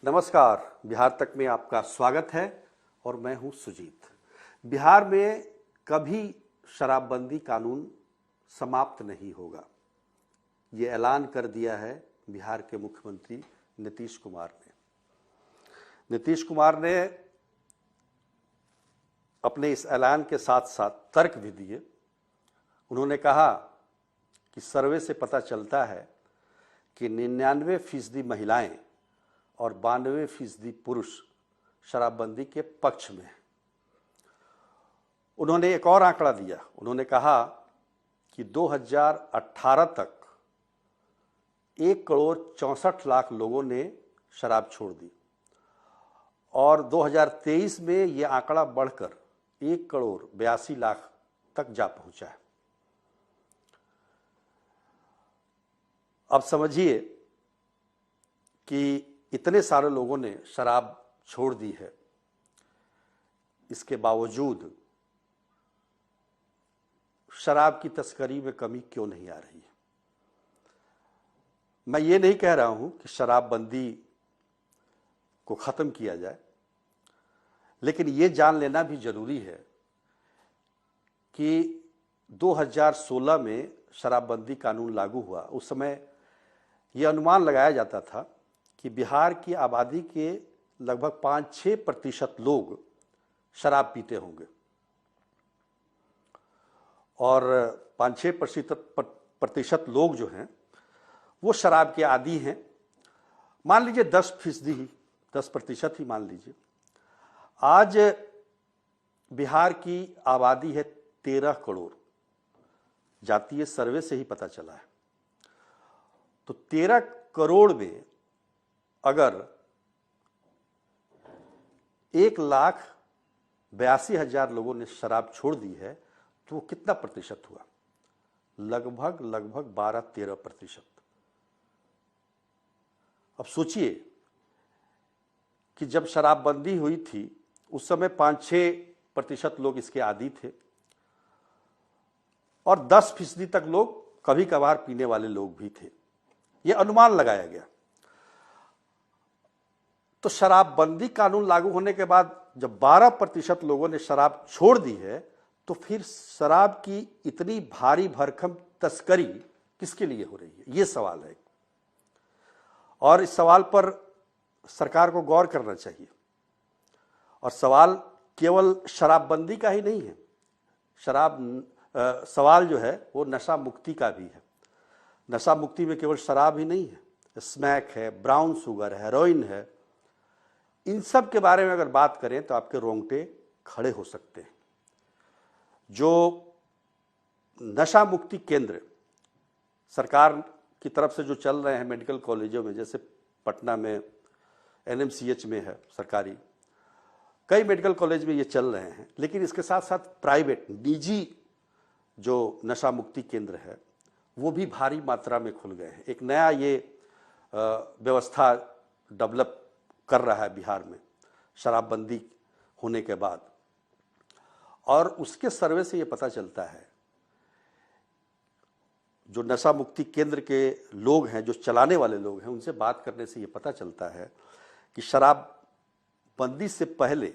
नमस्कार। बिहार तक में आपका स्वागत है और मैं हूं सुजीत। बिहार में कभी शराबबंदी कानून समाप्त नहीं होगा, ये ऐलान कर दिया है बिहार के मुख्यमंत्री नीतीश कुमार ने। नीतीश कुमार ने अपने इस ऐलान के साथ साथ तर्क भी दिए। उन्होंने कहा कि सर्वे से पता चलता है कि 99% महिलाएं और 92% पुरुष शराबबंदी के पक्ष में हैं। उन्होंने एक और आंकड़ा दिया। उन्होंने कहा कि 2018 तक 1,64,00,000 लोगों ने शराब छोड़ दी और 2023 में ये आंकड़ा बढ़कर 1,82,00,000 तक जा पहुंचा है। अब समझिए कि इतने सारे लोगों ने शराब छोड़ दी है, इसके बावजूद शराब की तस्करी में कमी क्यों नहीं आ रही है। मैं ये नहीं कह रहा हूं कि शराबबंदी को ख़त्म किया जाए, लेकिन ये जान लेना भी ज़रूरी है कि 2016 में शराबबंदी कानून लागू हुआ। उस समय ये अनुमान लगाया जाता था कि बिहार की आबादी के लगभग 5-6% लोग शराब पीते होंगे और 5-6% लोग जो हैं वो शराब के आदी हैं। मान लीजिए 10% ही मान लीजिए। आज बिहार की आबादी है 13 करोड़, जातीय सर्वे से ही पता चला है। तो 13 करोड़ में अगर 1,82,000 लोगों ने शराब छोड़ दी है तो वो कितना प्रतिशत हुआ? लगभग 12-13%। अब सोचिए कि जब शराबबंदी हुई थी उस समय 5-6% लोग इसके आदी थे और 10% तक लोग कभी कभार पीने वाले लोग भी थे। ये अनुमान लगाया गया। तो शराबबंदी कानून लागू होने के बाद जब 12% लोगों ने शराब छोड़ दी है तो फिर शराब की इतनी भारी भरकम तस्करी किसके लिए हो रही है, ये सवाल है। और इस सवाल पर सरकार को गौर करना चाहिए। और सवाल केवल शराबबंदी का ही नहीं है। सवाल जो है वो नशा मुक्ति का भी है। नशा मुक्ति में केवल शराब ही नहीं है, स्मैक है, ब्राउन शुगर है, हेरोइन है। इन सब के बारे में अगर बात करें तो आपके रोंगटे खड़े हो सकते हैं। जो नशा मुक्ति केंद्र सरकार की तरफ से जो चल रहे हैं मेडिकल कॉलेजों में, जैसे पटना में NMCH में है सरकारी, कई मेडिकल कॉलेज में ये चल रहे हैं, लेकिन इसके साथ साथ प्राइवेट निजी जो नशा मुक्ति केंद्र है वो भी भारी मात्रा में खुल गए हैं। एक नया ये व्यवस्था डेवलप कर रहा है बिहार में शराबबंदी होने के बाद। और उसके सर्वे से ये पता चलता है, जो नशा मुक्ति केंद्र के लोग हैं, जो चलाने वाले लोग हैं, उनसे बात करने से ये पता चलता है कि शराबबंदी से पहले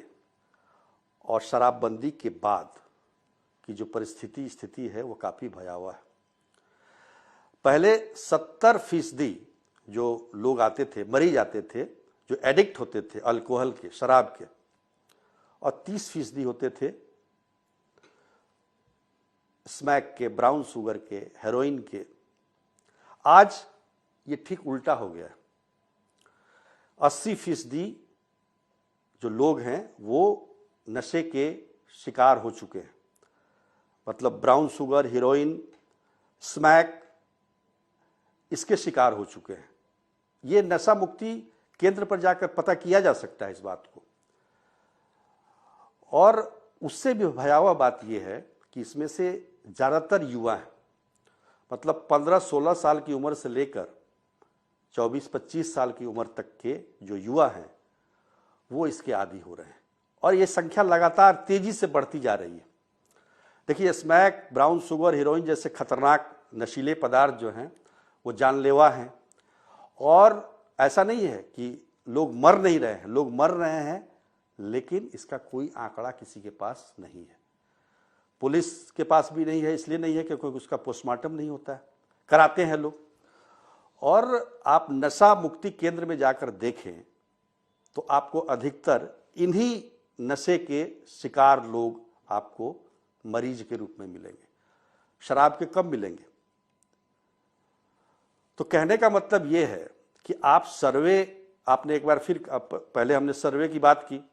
और शराबबंदी के बाद की जो स्थिति है वो काफ़ी भयावह है। पहले 70% जो लोग आते थे, मरीज आते थे, जो एडिक्ट होते थे अल्कोहल के, शराब के, और 30% होते थे स्मैक के, ब्राउन शुगर के, हेरोइन के। आज ये ठीक उल्टा हो गया है। 80% जो लोग हैं वो नशे के शिकार हो चुके हैं। मतलब ब्राउन शुगर, हीरोइन, स्मैक, इसके शिकार हो चुके हैं। ये नशा मुक्ति केंद्र पर जाकर पता किया जा सकता है इस बात को। और उससे भी भयावह बात यह है कि इसमें से ज़्यादातर युवा हैं। मतलब 15-16 साल की उम्र से लेकर 24-25 साल की उम्र तक के जो युवा हैं वो इसके आदी हो रहे हैं और ये संख्या लगातार तेजी से बढ़ती जा रही है। देखिए, स्मैक, ब्राउन शुगर, हीरोइन जैसे खतरनाक नशीले पदार्थ जो हैं वो जानलेवा हैं। और ऐसा नहीं है कि लोग मर नहीं रहे हैं, लोग मर रहे हैं, लेकिन इसका कोई आंकड़ा किसी के पास नहीं है। पुलिस के पास भी नहीं है, इसलिए नहीं है क्योंकि उसका पोस्टमार्टम नहीं होता है, कराते हैं लोग। और आप नशा मुक्ति केंद्र में जाकर देखें तो आपको अधिकतर इन्हीं नशे के शिकार लोग आपको मरीज के रूप में मिलेंगे, शराब के कम मिलेंगे। तो कहने का मतलब ये है कि आप सर्वे, आपने एक बार फिर, पहले हमने सर्वे की बात की,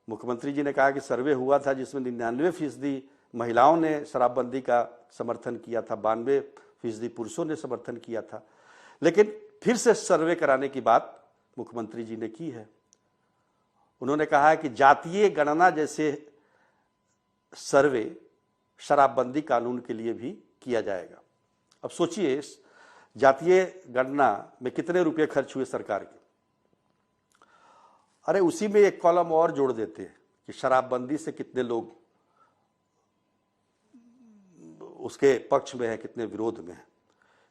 मुख्यमंत्री जी ने कहा कि सर्वे हुआ था जिसमें 99% महिलाओं ने शराबबंदी का समर्थन किया था, 92% पुरुषों ने समर्थन किया था। लेकिन फिर से सर्वे कराने की बात मुख्यमंत्री जी ने की है। उन्होंने कहा है कि जातीय गणना जैसे सर्वे शराबबंदी कानून के लिए भी किया जाएगा। अब सोचिए, इस जातीय गणना में कितने रुपए खर्च हुए सरकार के। अरे उसी में एक कॉलम और जोड़ देते हैं कि शराबबंदी से कितने लोग उसके पक्ष में है, कितने विरोध में है।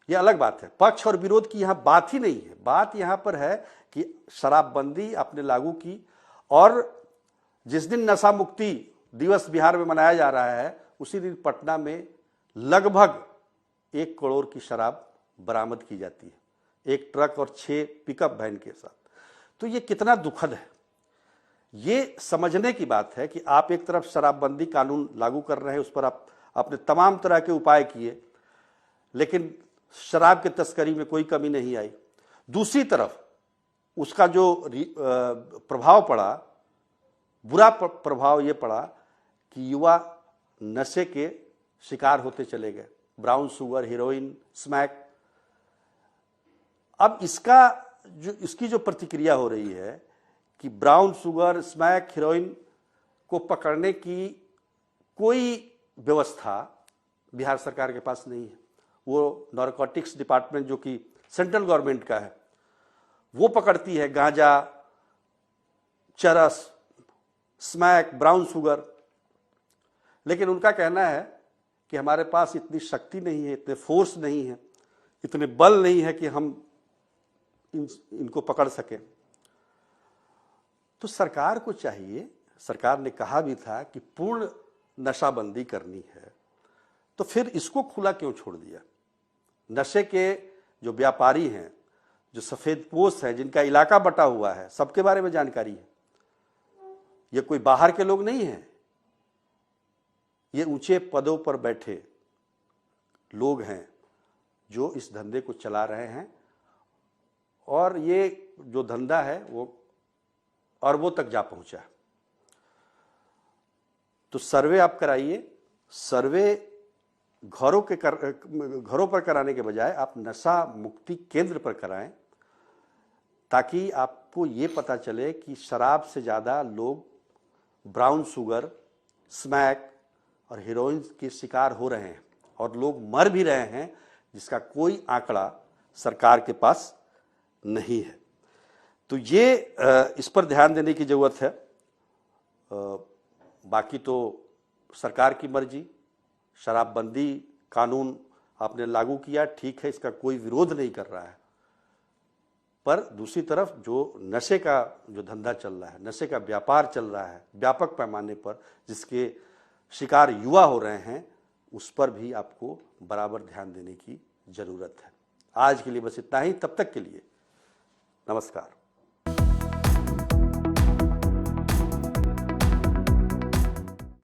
यह अलग बात है, पक्ष और विरोध की यहां बात ही नहीं है। बात यहां पर है कि शराबबंदी आपने लागू की, और जिस दिन नशा मुक्ति दिवस बिहार में मनाया जा रहा है उसी दिन पटना में लगभग 1 करोड़ की शराब बरामद की जाती है, एक ट्रक और 6 पिकअप वैन के साथ। तो ये कितना दुखद है। ये समझने की बात है कि आप एक तरफ शराबबंदी कानून लागू कर रहे हैं, उस पर आपने तमाम तरह के उपाय किए, लेकिन शराब की तस्करी में कोई कमी नहीं आई। दूसरी तरफ उसका जो प्रभाव पड़ा, बुरा प्रभाव ये पड़ा कि युवा नशे के शिकार होते चले गए, ब्राउन शुगर, हीरोइन, स्मैक। अब इसकी जो प्रतिक्रिया हो रही है कि ब्राउन शुगर, स्मैक, हीरोइन को पकड़ने की कोई व्यवस्था बिहार सरकार के पास नहीं है। वो नारकोटिक्स डिपार्टमेंट जो कि सेंट्रल गवर्नमेंट का है वो पकड़ती है गांजा, चरस, स्मैक, ब्राउन शुगर। लेकिन उनका कहना है कि हमारे पास इतनी शक्ति नहीं है, इतने फोर्स नहीं है, इतने बल नहीं है कि हम इनको पकड़ सकें। तो सरकार को चाहिए, सरकार ने कहा भी था कि पूर्ण नशाबंदी करनी है, तो फिर इसको खुला क्यों छोड़ दिया। नशे के जो व्यापारी हैं, जो सफेदपोश हैं, जिनका इलाका बटा हुआ है, सबके बारे में जानकारी है। ये कोई बाहर के लोग नहीं हैं, ये ऊंचे पदों पर बैठे लोग हैं जो इस धंधे को चला रहे हैं। और ये जो धंधा है वो अरबों तक जा पहुंचा है। तो सर्वे आप कराइए, सर्वे घरों पर कराने के बजाय आप नशा मुक्ति केंद्र पर कराएं, ताकि आपको ये पता चले कि शराब से ज़्यादा लोग ब्राउन शुगर, स्मैक और हीरोइन के शिकार हो रहे हैं, और लोग मर भी रहे हैं, जिसका कोई आंकड़ा सरकार के पास नहीं है। तो ये इस पर ध्यान देने की ज़रूरत है। बाकी तो सरकार की मर्जी। शराबबंदी कानून आपने लागू किया, ठीक है, इसका कोई विरोध नहीं कर रहा है। पर दूसरी तरफ जो नशे का जो धंधा चल रहा है, नशे का व्यापार चल रहा है व्यापक पैमाने पर, जिसके शिकार युवा हो रहे हैं, उस पर भी आपको बराबर ध्यान देने की जरूरत है। आज के लिए बस इतना ही। तब तक के लिए नमस्कार।